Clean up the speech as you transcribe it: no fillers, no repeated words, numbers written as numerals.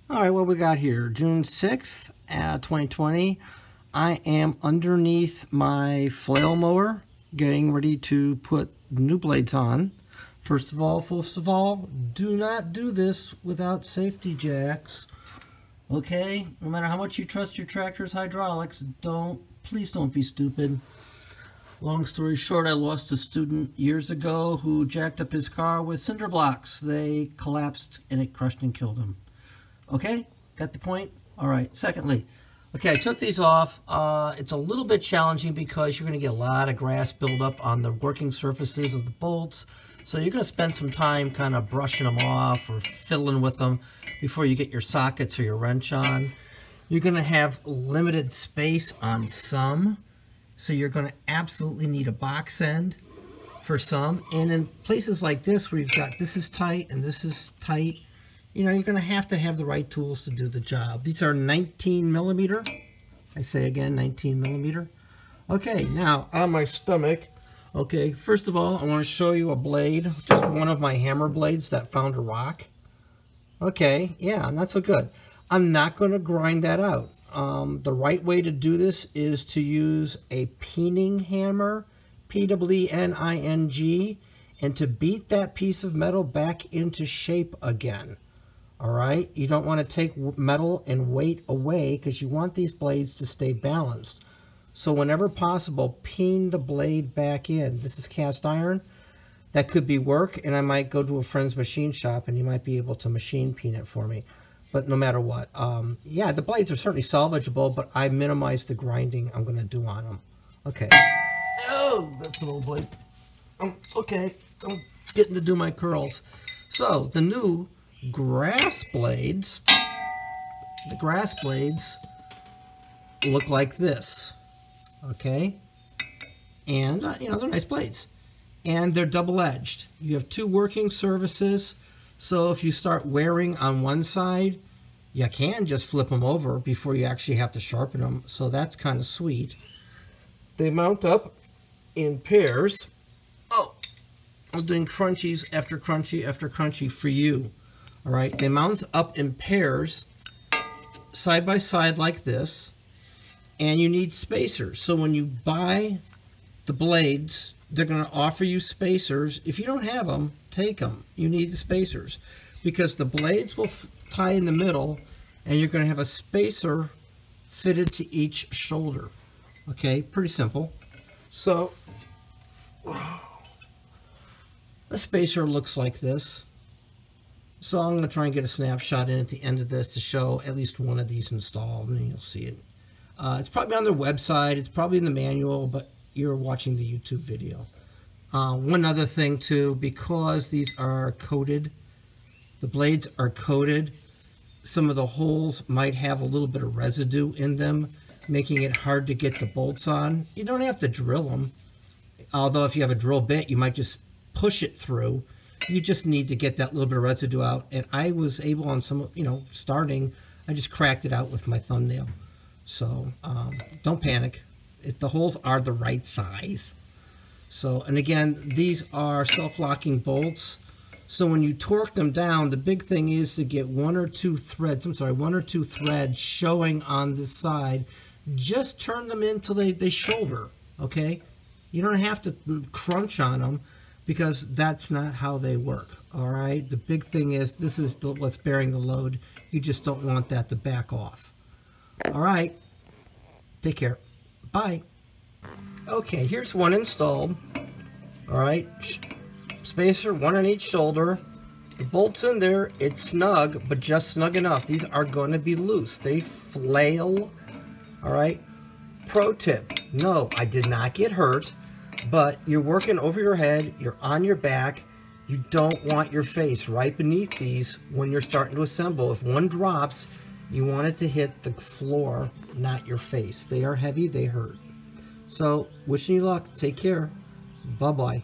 All right, what we got here? June 6th, 2020. I am underneath my flail mower, getting ready to put new blades on. First of all, do not do this without safety jacks. Okay? No matter how much you trust your tractor's hydraulics, please don't be stupid. Long story short, I lost a student years ago who jacked up his car with cinder blocks. They collapsed and it crushed and killed him. Okay, got the point? All right, secondly, okay, I took these off. It's a little bit challenging because you're going to get a lot of grass buildup on the working surfaces of the bolts. So you're going to spend some time kind of brushing them off or fiddling with them before you get your sockets or your wrench on. You're going to have limited space on some, so you're going to absolutely need a box end for some. And in places like this where you've got this is tight and this is tight, you know, you're going to have the right tools to do the job. These are 19 millimeter. I say again, 19 millimeter. Okay, now on my stomach. Okay, first of all, I want to show you a blade, just one of my hammer blades that found a rock. Okay, yeah, not so good. I'm not going to grind that out. The right way to do this is to use a peening hammer, P-E-N-I-N-G, and to beat that piece of metal back into shape again. All right, you don't want to take metal and weight away because you want these blades to stay balanced. So whenever possible, peen the blade back in. This is cast iron. That could be work, and I might go to a friend's machine shop and you might be able to machine peen it for me. But no matter what, yeah, the blades are certainly salvageable, but I minimize the grinding I'm going to do on them. Okay. Oh, that's a little blade. Okay, I'm getting to do my curls. So the new grass blades, look like this, okay? And, you know, they're nice blades. And they're double-edged. You have two working surfaces, so if you start wearing on one side, you can just flip them over before you actually have to sharpen them, so that's kind of sweet. They mount up in pairs. Oh, I'm doing crunchies after crunchy after crunchy for you. All right, they mount up in pairs, side by side like this, and you need spacers. So when you buy the blades, they're going to offer you spacers. If you don't have them, take them. You need the spacers because the blades will tie in the middle, and you're going to have a spacer fitted to each shoulder. Okay, pretty simple. So the spacer looks like this. So I'm going to try and get a snapshot in at the end of this to show at least one of these installed, and you'll see it. It's probably on their website. It's probably in the manual, but you're watching the YouTube video. One other thing, too, because these are coated, the blades are coated, some of the holes might have a little bit of residue in them, making it hard to get the bolts on. You don't have to drill them, although if you have a drill bit, you might just push it through. You just need to get that little bit of residue out. And I was able on some, you know, starting, I just cracked it out with my thumbnail. So don't panic. If the holes are the right size. So, and again, these are self-locking bolts. So when you torque them down, the big thing is to get one or two threads showing on this side. Just turn them in till they shoulder, okay? You don't have to crunch on them, because that's not how they work, all right? The big thing is this is what's bearing the load. You just don't want that to back off. All right, take care. Bye. Okay, here's one installed. All right, spacer, one on each shoulder. The bolt's in there. It's snug, but just snug enough. These are going to be loose. They flail, all right? Pro tip, no, I did not get hurt. But you're working over your head, you're on your back, you don't want your face right beneath these when you're starting to assemble. If one drops, you want it to hit the floor, not your face. They are heavy, they hurt. So, wishing you luck, take care, bye-bye.